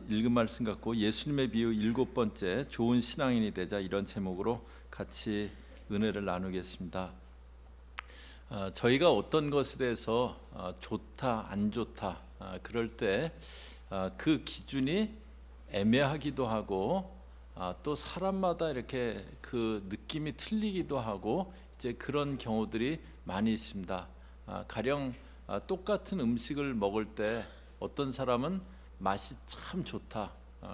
읽은 말씀 갖고 예수님의 비유 7번째 좋은 신앙인이 되자, 이런 제목으로 같이 은혜를 나누겠습니다. 저희가 어떤 것에 대해서 좋다 안 좋다 그럴 때 그 기준이 애매하기도 하고 또 사람마다 이렇게 그 느낌이 틀리기도 하고 이제 그런 경우들이 많이 있습니다. 가령 똑같은 음식을 먹을 때 어떤 사람은 맛이 참 좋다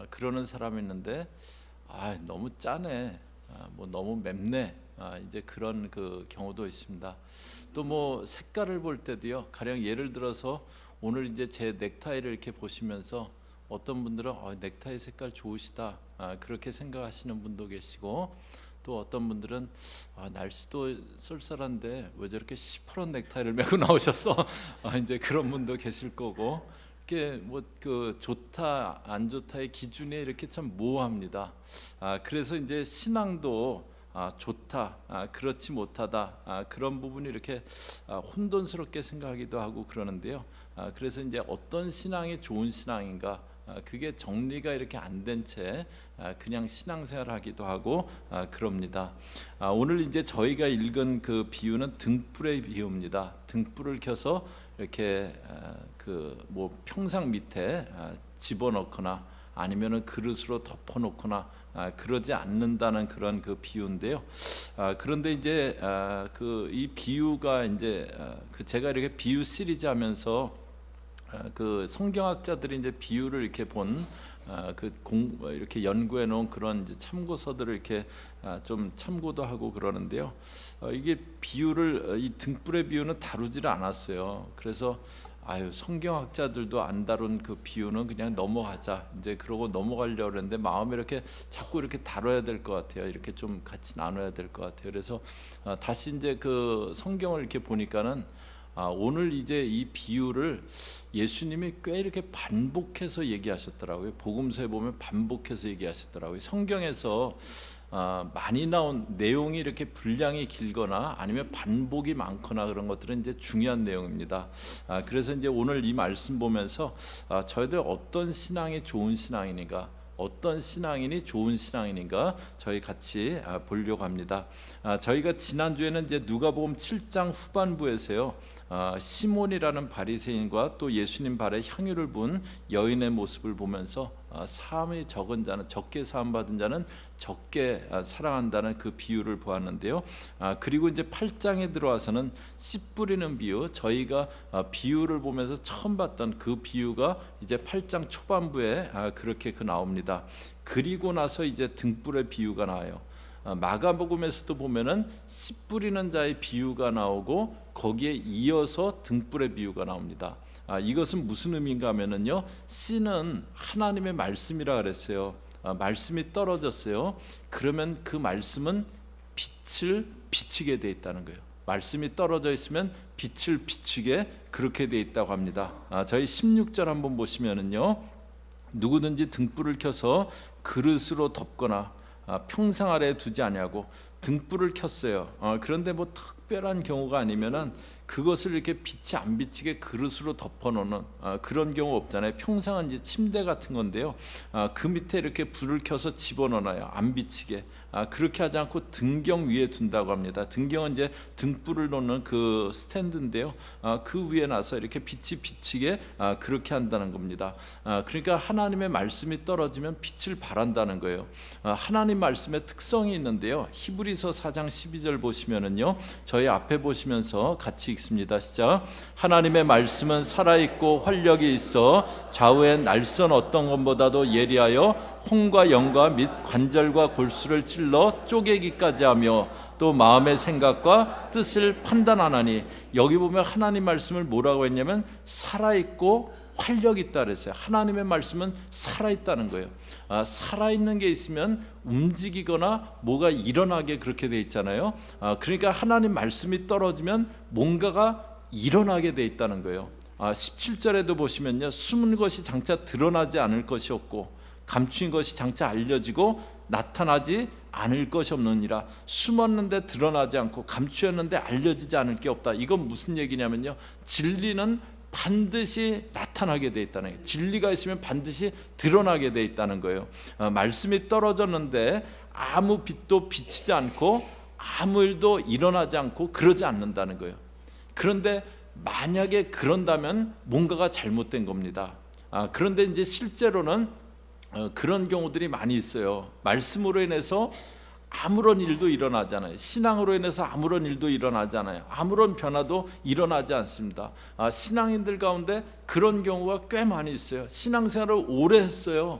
그러는 사람이 있는데 너무 짜네, 뭐 너무 맵네, 이제 그런 그 경우도 있습니다. 또 뭐 색깔을 볼 때도요, 가령 예를 들어서 오늘 이제 제 넥타이를 이렇게 보시면서 어떤 분들은 넥타이 색깔 좋으시다 그렇게 생각하시는 분도 계시고, 또 어떤 분들은 날씨도 쏠쏠한데 왜 저렇게 시퍼런 넥타이를 메고 나오셨어 이제 그런 분도 계실 거고, 이렇게 뭐 그 좋다 안 좋다의 기준이 이렇게 참 모호합니다. 그래서 이제 신앙도 좋다 그렇지 못하다 그런 부분이 이렇게 혼돈스럽게 생각하기도 하고 그러는데요. 그래서 이제 어떤 신앙이 좋은 신앙인가, 그게 정리가 이렇게 안 된 채 그냥 신앙생활을 하기도 하고 그럽니다. 오늘 이제 저희가 읽은 그 비유는 등불의 비유입니다. 등불을 켜서 이렇게 그 뭐 평상 밑에 집어넣거나 아니면은 그릇으로 덮어놓거나 그러지 않는다는 그런 그 비유인데요. 그런데 이제 그 이 비유가 이제 그 제가 이렇게 비유 시리즈 하면서 그 성경학자들이 이제 비유를 이렇게 본 그 이렇게 연구해 놓은 그런 이제 참고서들을 이렇게 좀 참고도 하고 그러는데요. 이게 비유를 이 등불의 비유는 다루지를 않았어요. 그래서 성경학자들도 안 다룬 그 비유는 그냥 넘어가자, 이제 그러고 넘어가려고 했는데 마음에 이렇게 자꾸 이렇게 다뤄야 될 것 같아요. 이렇게 좀 같이 나눠야 될 것 같아요. 그래서 다시 이제 그 성경을 이렇게 보니까는 오늘 이제 이 비유를 예수님이 꽤 이렇게 반복해서 얘기하셨더라고요. 복음서에 보면 반복해서 얘기하셨더라고요. 성경에서 많이 나온 내용이 이렇게 분량이 길거나 아니면 반복이 많거나 그런 것들은 이제 중요한 내용입니다. 그래서 이제 오늘 이 말씀 보면서 저희들 어떤 신앙이 좋은 신앙이니까, 어떤 신앙인이 좋은 신앙인인가 저희 같이 보려고 합니다. 저희가 지난주에는 이제 누가복음 7장 후반부에서요, 시몬이라는 바리새인과 또 예수님 발에 향유를 분 여인의 모습을 보면서 사함이 적은 자는 적게 사함 받은 자는 적게 사랑한다는 그 비유를 보았는데요. 그리고 이제 8장에 들어와서는 씨 뿌리는 비유, 저희가 비유를 보면서 처음 봤던 그 비유가 이제 8장 초반부에 그렇게 나옵니다. 그리고 나서 이제 등불의 비유가 나와요. 마가복음에서도 보면은 씨 뿌리는 자의 비유가 나오고 거기에 이어서 등불의 비유가 나옵니다. 이것은 무슨 의미인가 하면은요, 씨는 하나님의 말씀이라 그랬어요. 말씀이 떨어졌어요. 그러면 그 말씀은 빛을 비치게 돼 있다는 거예요. 말씀이 떨어져 있으면 빛을 비추게 그렇게 돼 있다고 합니다. 저희 16절 한번 보시면은요, 누구든지 등불을 켜서 그릇으로 덮거나 평상 아래에 두지 아니하고, 등불을 켰어요. 그런데 뭐 특별한 경우가 아니면은 그것을 이렇게 빛이 안 비치게 그릇으로 덮어놓는 그런 경우 없잖아요. 평상은 이제 침대 같은 건데요. 그 밑에 이렇게 불을 켜서 집어넣어요. 안 비치게. 그렇게 하지 않고 등경 위에 둔다고 합니다. 등경은 이제 등불을 놓는 그 스탠드인데요. 그 위에 놔서 이렇게 빛이 비치게 그렇게 한다는 겁니다. 그러니까 하나님의 말씀이 떨어지면 빛을 발한다는 거예요. 하나님 말씀의 특성이 있는데요. 히브리서 4장 12절 보시면은요, 저희 앞에 보시면서 같이 읽습니다. 시작. 하나님의 말씀은 살아있고 활력이 있어 좌우의 날선 어떤 것보다도 예리하여 혼과 영과 및 관절과 골수를 찔러 쪼개기까지 하며 또 마음의 생각과 뜻을 판단하나니, 여기 보면 하나님 말씀을 뭐라고 했냐면 살아있고 활력이 있다 그랬어요. 하나님의 말씀은 살아있다는 거예요. 살아있는 게 있으면 움직이거나 뭐가 일어나게 그렇게 돼 있잖아요. 그러니까 하나님 말씀이 떨어지면 뭔가가 일어나게 돼 있다는 거예요. 17절에도 보시면요, 숨은 것이 장차 드러나지 않을 것이 없고 감추인 것이 장차 알려지고 나타나지 않을 것이 없느니라. 숨었는데 드러나지 않고 감추었는데 알려지지 않을 게 없다. 이건 무슨 얘기냐면요, 진리는 반드시 나타나게 돼 있다는 거예요. 진리가 있으면 반드시 드러나게 돼 있다는 거예요. 말씀이 떨어졌는데 아무 빛도 비치지 않고 아무 일도 일어나지 않고 그러지 않는다는 거예요. 그런데 만약에 그런다면 뭔가가 잘못된 겁니다. 그런데 이제 실제로는 그런 경우들이 많이 있어요. 말씀으로 인해서 아무런 일도 일어나지 않아요. 신앙으로 인해서 아무런 일도 일어나지 않아요. 아무런 변화도 일어나지 않습니다. 신앙인들 가운데 그런 경우가 꽤 많이 있어요. 신앙생활을 오래 했어요.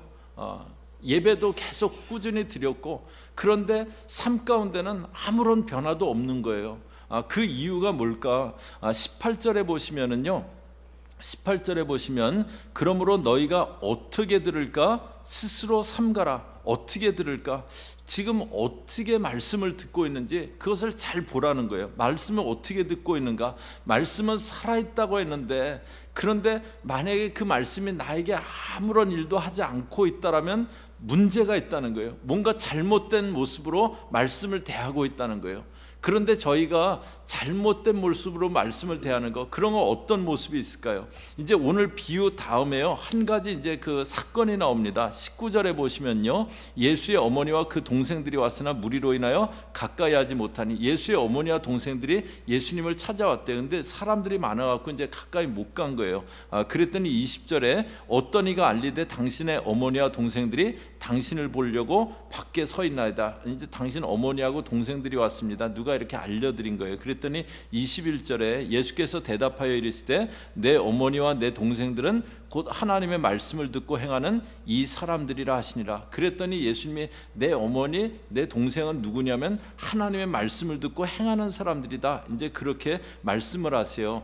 예배도 계속 꾸준히 드렸고, 그런데 삶 가운데는 아무런 변화도 없는 거예요. 그 이유가 뭘까? 18절에 보시면은요, 18절에 보시면 그러므로 너희가 어떻게 들을까? 스스로 삼가라. 어떻게 들을까? 지금 어떻게 말씀을 듣고 있는지 그것을 잘 보라는 거예요. 말씀을 어떻게 듣고 있는가? 말씀은 살아있다고 했는데, 그런데 만약에 그 말씀이 나에게 아무런 일도 하지 않고 있다라면 문제가 있다는 거예요. 뭔가 잘못된 모습으로 말씀을 대하고 있다는 거예요. 그런데 저희가 잘못된 모습으로 말씀을 대하는 거, 그런 거 어떤 모습이 있을까요? 이제 오늘 비유 다음에요, 한 가지 이제 그 사건이 나옵니다. 19절에 보시면요, 예수의 어머니와 그 동생들이 왔으나 무리로 인하여 가까이 하지 못하니, 예수의 어머니와 동생들이 예수님을 찾아왔대요. 근데 사람들이 많아갖고 이제 가까이 못 간 거예요. 그랬더니 20절에 어떤 이가 알리되 당신의 어머니와 동생들이 당신을 보려고 밖에 서 있나이다. 이제 당신 어머니하고 동생들이 왔습니다. 누가 이렇게 알려드린 거예요. 그랬더니 21절에 예수께서 대답하여 이르시되 내 어머니와 내 동생들은 곧 하나님의 말씀을 듣고 행하는 이 사람들이라 하시니라. 그랬더니 예수님이 내 어머니 내 동생은 누구냐면 하나님의 말씀을 듣고 행하는 사람들이다. 이제 그렇게 말씀을 하세요.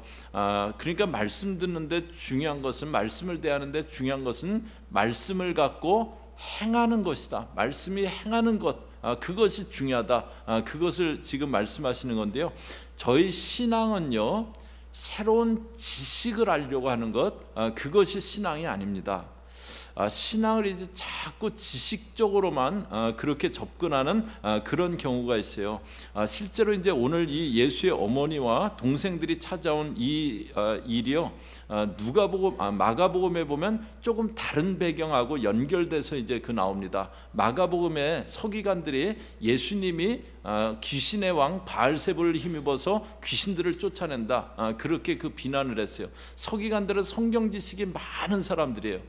그러니까 말씀 듣는데 중요한 것은, 말씀을 대하는데 중요한 것은 말씀을 갖고 행하는 것이다. 말씀이 행하는 것, 그것이 중요하다. 그것을 지금 말씀하시는 건데요, 저희 신앙은요, 새로운 지식을 알려고 하는 것, 그것이 신앙이 아닙니다. 신앙을 이제 자꾸 지식적으로만 그렇게 접근하는 그런 경우가 있어요. 실제로 이제 오늘 이 예수의 어머니와 동생들이 찾아온 이 일이요, 마가복음에 보면 조금 다른 배경하고 연결돼서 이제 그 나옵니다. 마가복음에 서기관들이 예수님이 귀신의 왕 바알세불을 힘입어서 귀신들을 쫓아낸다, 그렇게 그 비난을 했어요. 서기관들은 성경 지식이 많은 사람들이에요.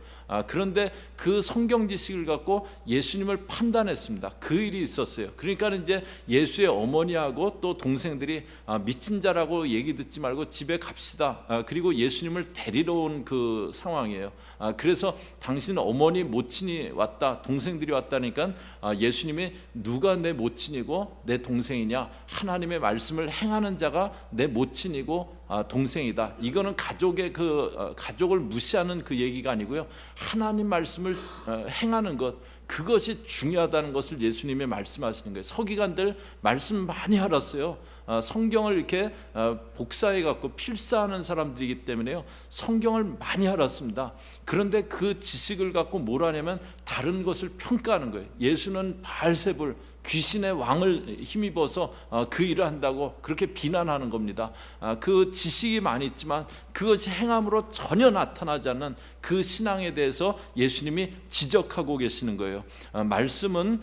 그런데 그 성경 지식을 갖고 예수님을 판단했습니다. 그 일이 있었어요. 그러니까 이제 예수의 어머니하고 또 동생들이 미친 자라고 얘기 듣지 말고 집에 갑시다. 그리고 예수님을 데리러 온 그 상황이에요. 그래서 당신 어머니 모친이 왔다, 동생들이 왔다니까 예수님이 누가 내 모친이고 내 동생이냐? 하나님의 말씀을 행하는 자가 내 모친이고 동생이다. 이거는 가족의 가족을 무시하는 그 얘기가 아니고요, 하나님 말씀을 행하는 것, 그것이 중요하다는 것을 예수님이 말씀하시는 거예요. 서기관들 말씀 많이 알았어요. 성경을 이렇게 복사해 갖고 필사하는 사람들이기 때문에요, 성경을 많이 알았습니다. 그런데 그 지식을 갖고 뭘 하냐면 다른 것을 평가하는 거예요. 예수는 바알세불 귀신의 왕을 힘입어서 그 일을 한다고 그렇게 비난하는 겁니다. 그 지식이 많이 있지만 그것이 행함으로 전혀 나타나지 않는 그 신앙에 대해서 예수님이 지적하고 계시는 거예요. 말씀은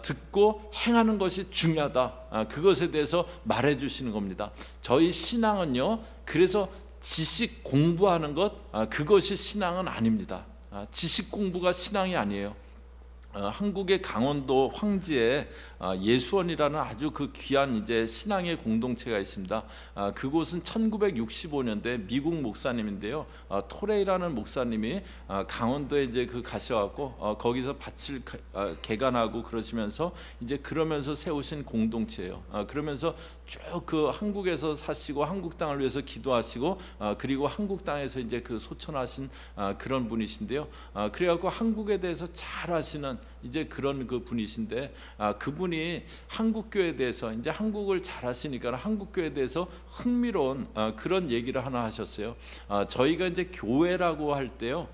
듣고 행하는 것이 중요하다, 그것에 대해서 말해 주시는 겁니다. 저희 신앙은요, 그래서 지식 공부하는 것, 그것이 신앙은 아닙니다. 지식 공부가 신앙이 아니에요. 한국의 강원도 황지에 예수원이라는 아주 그 귀한 이제 신앙의 공동체가 있습니다. 그곳은 1965년대 미국 목사님인데요, 토레이라는 목사님이 강원도에 이제 가셔갖고 거기서 밭을 개간하고 그러시면서 이제 그러면서 세우신 공동체예요. 그러면서 쭉 그 한국에서 사시고 한국 땅을 위해서 기도하시고 그리고 한국 땅에서 이제 그 소천하신 그런 분이신데요. 그래갖고 한국에 대해서 잘 아시는 이제 그런 그 분이신데, 그분이 한국 교회에 대해서 이제 한국을 잘 아시니까 한국 교회에 대해서 흥미로운 그런 얘기를 하나 하셨어요. 저희가 이제 교회라고 할 때요,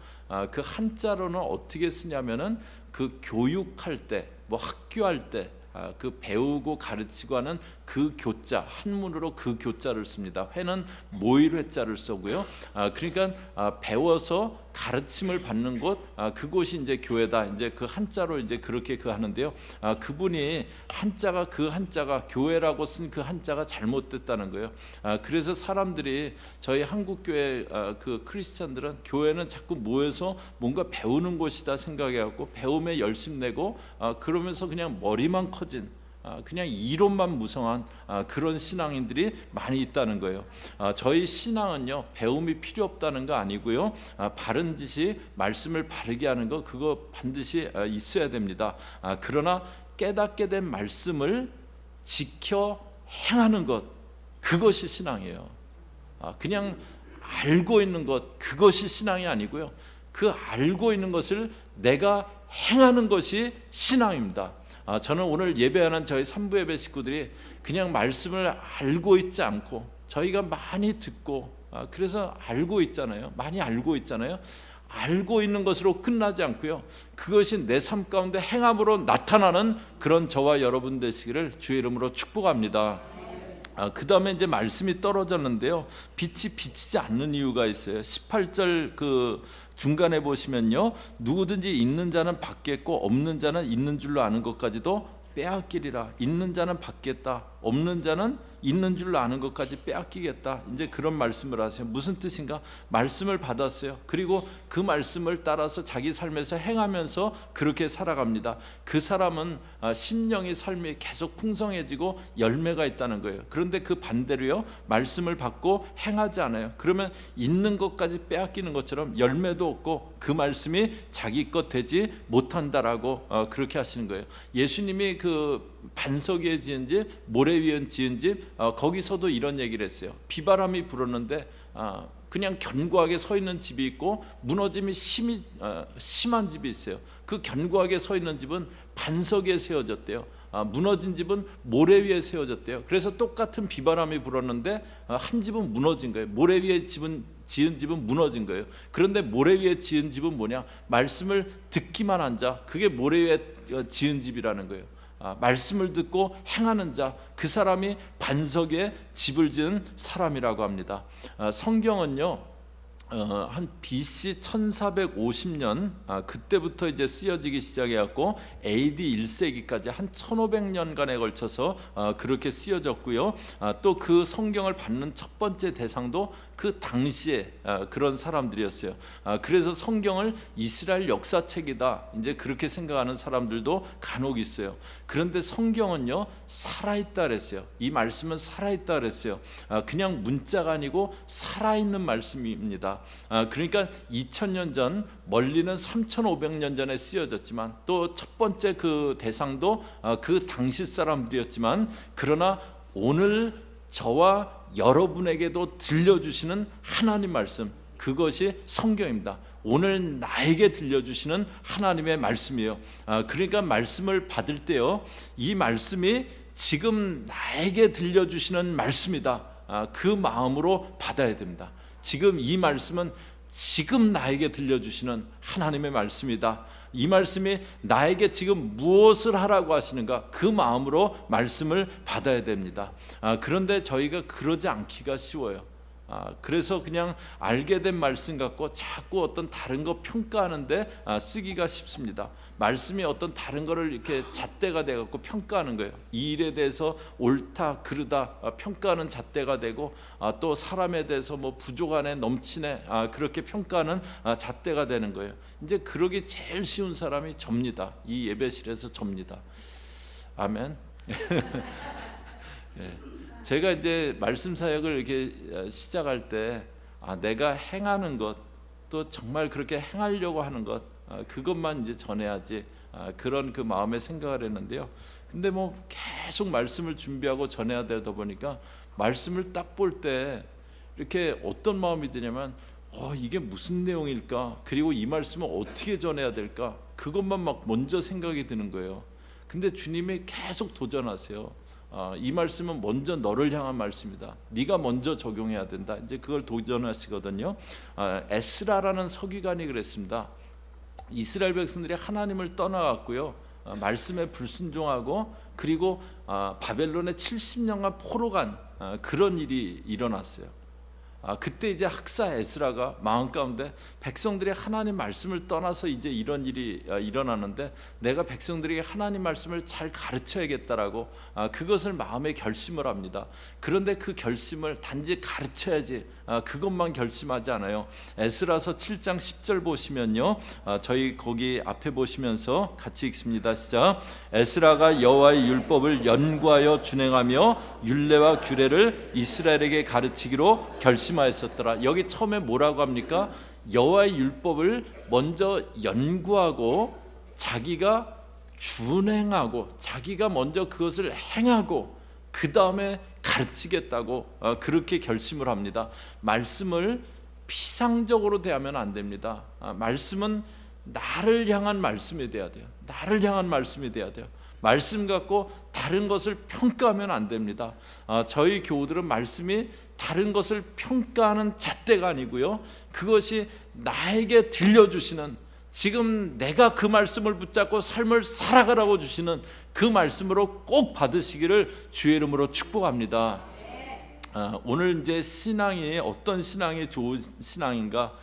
그 한자로는 어떻게 쓰냐면은 그 교육할 때, 뭐 학교할 때, 그 배우고 가르치고 하는 그 교자, 한문으로 그 교자를 씁니다. 회는 모일 회자를 쓰고요. 그러니까 배워서 가르침을 받는 곳, 그곳이 이제 교회다. 이제 그 한자로 이제 그렇게 하는데요. 그분이 그 한자가 교회라고 쓴 그 한자가 잘못됐다는 거예요. 그래서 사람들이 저희 한국 교회 그 크리스찬들은 교회는 자꾸 모여서 뭔가 배우는 곳이다 생각해갖고 배움에 열심 내고 그러면서 그냥 머리만 커진, 그냥 이론만 무성한 그런 신앙인들이 많이 있다는 거예요. 저희 신앙은요, 배움이 필요 없다는 거 아니고요, 바른 지식, 말씀을 바르게 하는 거, 그거 반드시 있어야 됩니다. 그러나 깨닫게 된 말씀을 지켜 행하는 것, 그것이 신앙이에요. 그냥 알고 있는 것, 그것이 신앙이 아니고요, 그 알고 있는 것을 내가 행하는 것이 신앙입니다. 저는 오늘 예배하는 저희 3부 예배 식구들이 그냥 말씀을 알고 있지 않고, 저희가 많이 듣고 그래서 알고 있잖아요. 많이 알고 있잖아요. 알고 있는 것으로 끝나지 않고요, 그것이 내 삶 가운데 행함으로 나타나는 그런 저와 여러분 되시기를 주의 이름으로 축복합니다. 그 다음에 이제 말씀이 떨어졌는데요, 빛이 비치지 않는 이유가 있어요. 18절 그 중간에 보시면요, 누구든지 있는 자는 받겠고 없는 자는 있는 줄로 아는 것까지도 빼앗기리라. 있는 자는 받겠다, 없는 자는 있는 줄로 아는 것까지 빼앗기겠다. 이제 그런 말씀을 하세요. 무슨 뜻인가? 말씀을 받았어요. 그리고 그 말씀을 따라서 자기 삶에서 행하면서 그렇게 살아갑니다. 그 사람은 심령의 삶이 계속 풍성해지고 열매가 있다는 거예요. 그런데 그 반대로요, 말씀을 받고 행하지 않아요. 그러면 있는 것까지 빼앗기는 것처럼 열매도 없고 그 말씀이 자기 것 되지 못한다라고 그렇게 하시는 거예요. 예수님이 그 반석 위에 지은 집, 모래 위에 지은 집, 거기서도 이런 얘기를 했어요. 비바람이 불었는데 그냥 견고하게 서 있는 집이 있고 무너짐이 심한 집이 있어요. 그 견고하게 서 있는 집은 반석 위에 세워졌대요. 무너진 집은 모래 위에 세워졌대요. 그래서 똑같은 비바람이 불었는데 한 집은 무너진 거예요. 모래 위에 지은 집은 무너진 거예요. 그런데 모래 위에 지은 집은 뭐냐? 말씀을 듣기만 한 자, 그게 모래 위에 지은 집이라는 거예요. 말씀을 듣고 행하는 자, 그 사람이 반석에 집을 지은 사람이라고 합니다. 성경은요, 한 BC 1450년 그때부터 이제 쓰여지기 시작해갖고 AD 1세기까지 한 1500년간에 걸쳐서 그렇게 쓰여졌고요. 또 그 성경을 받는 첫 번째 대상도 그 당시에 그런 사람들이었어요. 그래서 성경을 이스라엘 역사책이다, 이제 그렇게 생각하는 사람들도 간혹 있어요. 그런데 성경은요, 살아있다 그랬어요. 이 말씀은 살아있다 그랬어요. 그냥 문자가 아니고 살아있는 말씀입니다. 그러니까 2000년 전, 멀리는 3500년 전에 쓰여졌지만 또 첫 번째 그 대상도 그 당시 사람들이었지만, 그러나 오늘 저와 여러분에게도 들려주시는 하나님 말씀, 그것이 성경입니다. 오늘 나에게 들려주시는 하나님의 말씀이에요. 그러니까 말씀을 받을 때요, 이 말씀이 지금 나에게 들려주시는 말씀이다, 그 마음으로 받아야 됩니다. 지금 이 말씀은 지금 나에게 들려주시는 하나님의 말씀이다. 이 말씀이 나에게 지금 무엇을 하라고 하시는가, 그 마음으로 말씀을 받아야 됩니다. 그런데 저희가 그러지 않기가 쉬워요. 그래서 그냥 알게 된 말씀 갖고 자꾸 어떤 다른 거 평가하는데 쓰기가 쉽습니다. 말씀이 어떤 다른 거를 이렇게 잣대가 돼 갖고 평가하는 거예요. 이 일에 대해서 옳다 그르다 평가하는 잣대가 되고, 또 사람에 대해서 뭐 부족하네 넘치네 그렇게 평가하는 잣대가 되는 거예요. 이제 그러기 제일 쉬운 사람이 접니다. 이 예배실에서 접니다. 아멘. 네. 제가 이제 말씀 사역을 이렇게 시작할 때 내가 행하는 것, 또 정말 그렇게 행하려고 하는 것, 그것만 이제 전해야지, 그런 그 마음의 생각을 했는데요. 근데 뭐 계속 말씀을 준비하고 전해야 되다 보니까 말씀을 딱 볼 때 이렇게 어떤 마음이 드냐면, 이게 무슨 내용일까? 그리고 이 말씀을 어떻게 전해야 될까? 그것만 막 먼저 생각이 드는 거예요. 근데 주님이 계속 도전하세요. 이 말씀은 먼저 너를 향한 말씀이다. 네가 먼저 적용해야 된다. 이제 그걸 도전하시거든요. 에스라라는 서기관이 그랬습니다. 이스라엘 백성들이 하나님을 떠나갔고요. 말씀에 불순종하고 그리고 바벨론에 70년간 포로 간 그런 일이 일어났어요. 그때 이제 학사 에스라가 마음 가운데 백성들이 하나님 말씀을 떠나서 이제 이런 일이 일어나는데 내가 백성들에게 하나님 말씀을 잘 가르쳐야겠다라고 그것을 마음에 결심을 합니다. 그런데 그 결심을 단지 가르쳐야지 그것만 결심하지 않아요. 에스라서 7장 10절 보시면요, 저희 거기 앞에 보시면서 같이 읽습니다. 시작. 에스라가 여호와의 율법을 연구하여 준행하며 율례와 규례를 이스라엘에게 가르치기로 결심하였었더라. 여기 처음에 뭐라고 합니까? 여호와의 율법을 먼저 연구하고 자기가 준행하고 자기가 먼저 그것을 행하고 그 다음에 가르치겠다고 그렇게 결심을 합니다. 말씀을 피상적으로 대하면 안 됩니다. 말씀은 나를 향한 말씀이 돼야 돼요. 나를 향한 말씀이 돼야 돼요. 말씀 갖고 다른 것을 평가하면 안 됩니다. 저희 교우들은 말씀이 다른 것을 평가하는 잣대가 아니고요, 그것이 나에게 들려주시는, 지금 내가 그 말씀을 붙잡고 삶을 살아가라고 주시는 그 말씀으로 꼭 받으시기를 주의 이름으로 축복합니다. 오늘 이제 신앙이 어떤 신앙이 좋은 신앙인가,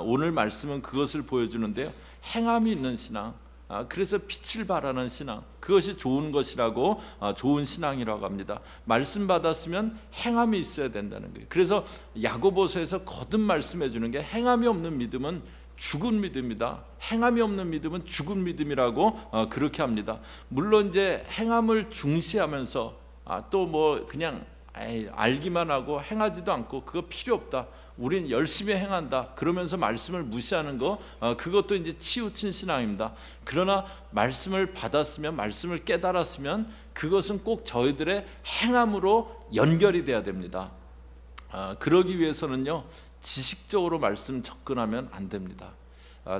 오늘 말씀은 그것을 보여주는데요, 행함이 있는 신앙, 그래서 빛을 발하는 신앙, 그것이 좋은 것이라고, 좋은 신앙이라고 합니다. 말씀 받았으면 행함이 있어야 된다는 거예요. 그래서 야고보서에서 거듭 말씀해 주는 게 행함이 없는 믿음은 죽은 믿음이다. 행함이 없는 믿음은 죽은 믿음이라고 그렇게 합니다. 물론 이제 행함을 중시하면서 또 뭐 그냥 알기만 하고 행하지도 않고 그거 필요 없다, 우린 열심히 행한다 그러면서 말씀을 무시하는 거, 그것도 이제 치우친 신앙입니다. 그러나 말씀을 받았으면, 말씀을 깨달았으면 그것은 꼭 저희들의 행함으로 연결이 돼야 됩니다. 그러기 위해서는요, 지식적으로 말씀 접근하면 안 됩니다.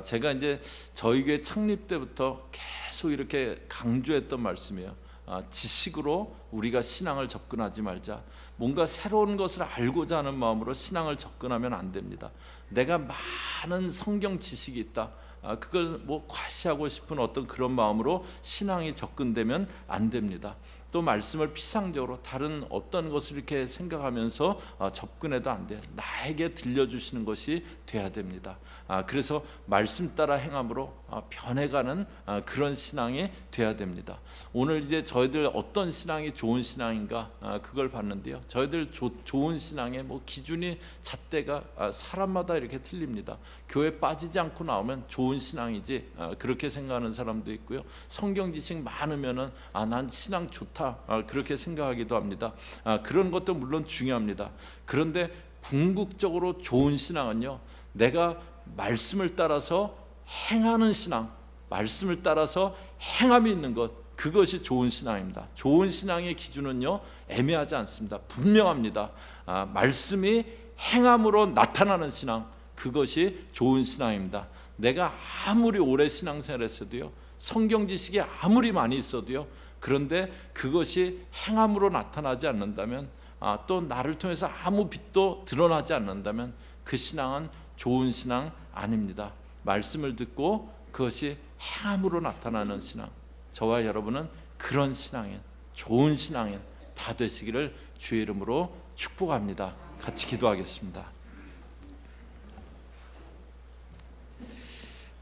제가 이제 저희 교회 창립 때부터 계속 이렇게 강조했던 말씀이에요. 지식으로 우리가 신앙을 접근하지 말자. 뭔가 새로운 것을 알고자 하는 마음으로 신앙을 접근하면 안 됩니다. 내가 많은 성경 지식이 있다, 그걸 뭐 과시하고 싶은 어떤 그런 마음으로 신앙이 접근되면 안 됩니다. 또 말씀을 피상적으로 다른 어떤 것을 이렇게 생각하면서 접근해도 안 돼요. 나에게 들려주시는 것이 돼야 됩니다. 그래서 말씀 따라 행함으로 변해가는 그런 신앙이 돼야 됩니다. 오늘 이제 저희들 어떤 신앙이 좋은 신앙인가, 그걸 봤는데요, 저희들 좋은 신앙의 뭐 기준이 잣대가 사람마다 이렇게 틀립니다. 교회 빠지지 않고 나오면 좋은 신앙이지, 그렇게 생각하는 사람도 있고요, 성경 지식 많으면은 난 신앙 좋다 그렇게 생각하기도 합니다. 그런 것도 물론 중요합니다. 그런데 궁극적으로 좋은 신앙은요, 내가 말씀을 따라서 행하는 신앙, 말씀을 따라서 행함이 있는 것, 그것이 좋은 신앙입니다. 좋은 신앙의 기준은요, 애매하지 않습니다. 분명합니다. 말씀이 행함으로 나타나는 신앙, 그것이 좋은 신앙입니다. 내가 아무리 오래 신앙생활했어도요, 성경 지식이 아무리 많이 있어도요, 그런데 그것이 행함으로 나타나지 않는다면, 또 나를 통해서 아무 빛도 드러나지 않는다면 그 신앙은 좋은 신앙 아닙니다. 말씀을 듣고 그것이 행함으로 나타나는 신앙, 저와 여러분은 그런 신앙인, 좋은 신앙인 다 되시기를 주의 이름으로 축복합니다. 같이 기도하겠습니다.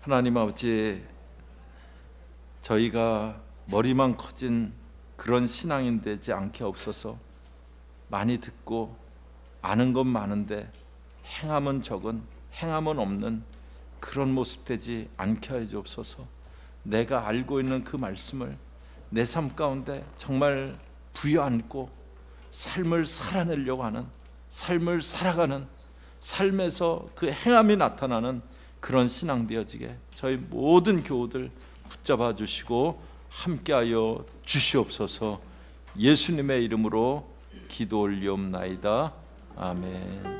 하나님 아버지, 저희가 머리만 커진 그런 신앙인 되지 않게 없어서, 많이 듣고 아는 건 많은데 행함은 적은, 행함은 없는 그런 모습 되지 않게 해 주옵소서. 내가 알고 있는 그 말씀을 내 삶 가운데 정말 부여안고 삶을 살아내려고 하는, 삶을 살아가는, 삶에서 그 행함이 나타나는 그런 신앙 되어지게 저희 모든 교우들 붙잡아 주시고 함께하여 주시옵소서. 예수님의 이름으로 기도 올리옵나이다. 아멘.